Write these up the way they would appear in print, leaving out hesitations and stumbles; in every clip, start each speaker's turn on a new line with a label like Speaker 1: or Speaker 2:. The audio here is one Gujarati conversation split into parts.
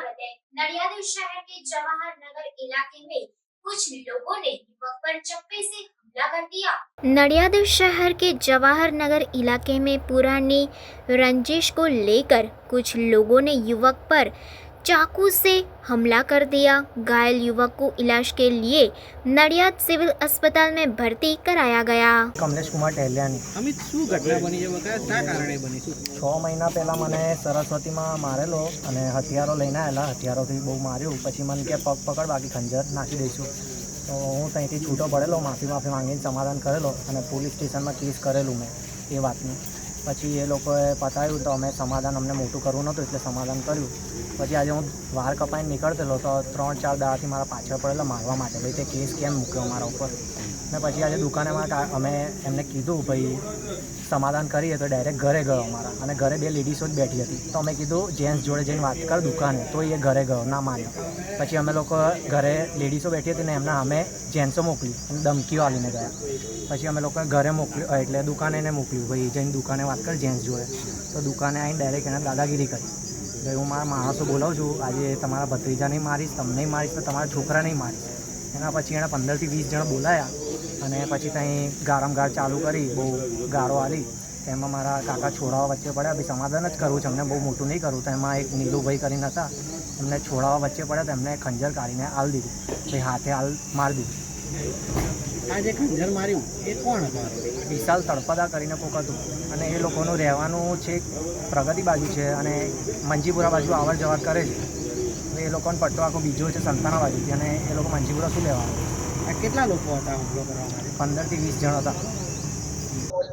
Speaker 1: स्वागत है। नडियाद शहर के जवाहर नगर इलाके में कुछ लोगों ने युवक पर चप्पे से हमला कर दिया। नडियाद शहर के जवाहर नगर इलाके में पुरानी रंजिश को लेकर कुछ लोगों ने युवक पर चाकू से हमला कर दिया। घायल युवक को इलाज के लिए नडियाद सिविल अस्पताल में भर्ती कराया गया।
Speaker 2: कमलेश कुमार टेलियानी
Speaker 3: अमित शू घटना बनी है क्या कारणे बनी?
Speaker 2: 6 महीना पहला मैंने सरस्वती में मारेलो અને હથિયારો લઈને આવેલા, હથિયારોથી બહુ માર્યું। પછી મને કે પગ પકડ બાકી ખંજર નાખી દઈશું। તો હું ત્યાંથી છૂટો પડેલો, માફી માંગીને સમાધાન કરેલો અને પોલીસ સ્ટેશનમાં કેસ કરેલું મેં એ વાતનું। પછી એ લોકોએ પતાવ્યું તો અમે સમાધાન અમને મોટું કરવું નહોતું એટલે સમાધાન કર્યું। પછી આજે હું વાળ કપાઈને નીકળતેલો તો 3-4 દાડાથી મારા પાછળ પડેલા મારવા માટે, ભાઈ તે કેસ કેમ મૂક્યો મારા ઉપર। ને પછી આજે દુકાને અમે એમને કીધું ભાઈ સમાધાન કરીએ તો ડાયરેક્ટ ઘરે ગયો અમારા, અને ઘરે 2 લેડીઝો જ બેઠી હતી। તો અમે કીધું જેન્ટ્સ જોડે જઈને વાત કર દુકાને, તો એ ઘરે ગયો, ના માન્યો। પછી અમે લોકો ઘરે લેડીઝો બેઠી હતી ને એમના અમે જેન્ટ્સો મોકલી અને ધમકીઓ આવીને ગયા। પછી અમે લોકો ઘરે મોકલ્યું એટલે દુકાને એને મોકલ્યું ભાઈ જઈને દુકાને વાત કર જેન્ટ્સ જોડે। તો દુકાને આવીને ડાયરેક્ટ એને દાદાગીરી કરી ભાઈ હું મારા માણસો બોલાવું છું, આજે તમારા ભત્રીજાને મારીશ, તમને મારીશ તો તમારા છોકરાને મારીશ। એના પછી એણે 15 થી 20 જણ બોલાયા અને પછી ત્યાં ગારમ ગાર ચાલુ કરી, બહુ ગાળો આવી। એમાં મારા કાકા છોડાવા વચ્ચે પડ્યા, ભાઈ સમાધાન જ કરવું છે, અમને બહુ મોટું નહીં કરવું। તો એમાં એક નીલુભાઈ કરીને હતા, એમને છોડાવા વચ્ચે પડ્યા તો એમને ખંજર કાઢીને હાલ દીધું, ભાઈ હાથે હાલ મારી દીધું।
Speaker 3: આ જે ખંજર માર્યું એ કોણ હતા?
Speaker 2: વિશાલ તળપદા કરીને કોક હતું અને એ લોકોનું રહેવાનું છે પ્રગતિ બાજુ છે અને મંજીપુરા બાજુ આવર જવર કરે છે। એ લોકોનો પટ્ટો આખો બીજો છે સંતાના બાજુથી અને એ લોકો મંજીપુરા શું લેવા આવે?
Speaker 3: આ કેટલા લોકો હતા હુમલો કરવા માટે?
Speaker 2: 15 થી 20 જણ હતા।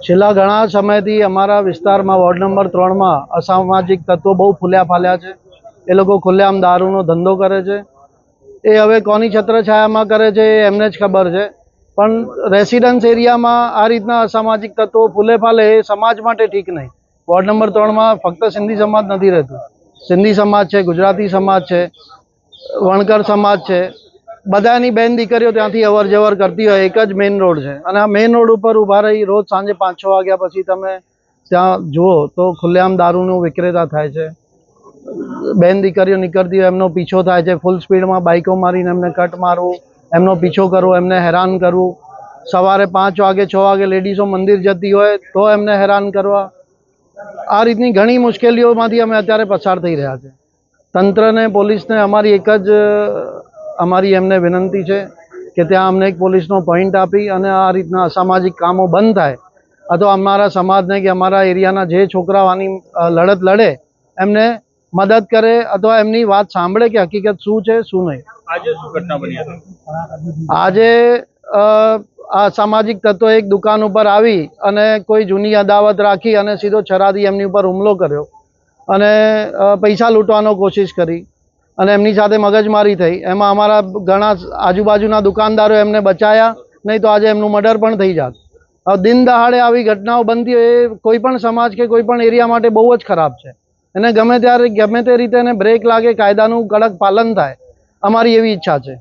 Speaker 4: છેલ્લા ઘણા સમયથી અમારા વિસ્તારમાં વોર્ડ નંબર 3માં અસામાજિક તત્વો બહુ ફૂલ્યા ફાલ્યા છે। એ લોકો ખુલ્લેઆમ દારૂનો ધંધો કરે છે। એ હવે કોની છત્રછાયામાં કરે છે એ એમને જ ખબર છે, પણ રેસિડન્સ એરિયામાં આ રીતના અસામાજિક તત્વો ફૂલે ફાલે એ સમાજ માટે ઠીક નહીં। વોર્ડ નંબર 3માં ફક્ત સિંધી સમાજ નથી રહેતું, સિંધી સમાજ છે, ગુજરાતી સમાજ છે, વણકર સમાજ છે, બધાની બેન દીકરીઓ ત્યાંથી અવર જવર કરતી હોય। એક જ મેઇન રોડ છે અને આ મેઇન રોડ ઉપર ઊભા રહી રોજ સાંજે 5-6 વાગ્યા પછી તમે ત્યાં જુઓ તો ખુલ્લેઆમ દારૂનું વિક્રેતા થાય છે। બેન દીકરીઓ નીકળતી હોય એમનો પીછો થાય છે, ફૂલ સ્પીડમાં બાઇકો મારીને એમને કટ મારવું, એમનો પીછો કરવો, એમને હેરાન કરવું। સવારે 5 વાગે 6 વાગે લેડીઝો મંદિર જતી હોય તો એમને હેરાન કરવા। આ રીતની ઘણી મુશ્કેલીઓમાંથી અમે અત્યારે પસાર થઈ રહ્યા છે। તંત્રને, પોલીસને અમારી એક જ એમને વિનંતી છે કે ત્યાં અમને એક પોલીસનો પોઈન્ટ આપી અને આ રીતના અસામાજિક કામો બંધ થાય, અથવા અમારા સમાજને કે અમારા એરિયાના જે છોકરાઓ આની લડત લડે એમને મદદ કરે અથવા એમની વાત સાંભળે કે હકીકત શું છે શું નહીં।
Speaker 3: આજે શું ઘટના બની હતી?
Speaker 4: આજે અસામાજિક તત્વો એક દુકાન ઉપર આવી અને કોઈ જૂની અદાવત રાખી અને સીધો છરાથી એમની ઉપર હુમલો કર્યો અને પૈસા લૂંટવાનો કોશિશ કરી અને એમની સાથે મગજમારી થઈ। એમાં અમારા ઘણા આજુબાજુના દુકાનદારો એમને બચાયા, નહીં તો આજે એમનું મર્ડર પણ થઈ જાત। હવે દિન દહાડે આવી ઘટનાઓ બનતી હોય એ કોઈ પણ સમાજ કે કોઈ પણ એરિયા માટે બહુ જ ખરાબ છે। એને ગમે ત્યારે ગમે તે રીતે એને બ્રેક લાગે, કાયદાનું કડક પાલન થાય, અમારી એવી ઈચ્છા છે।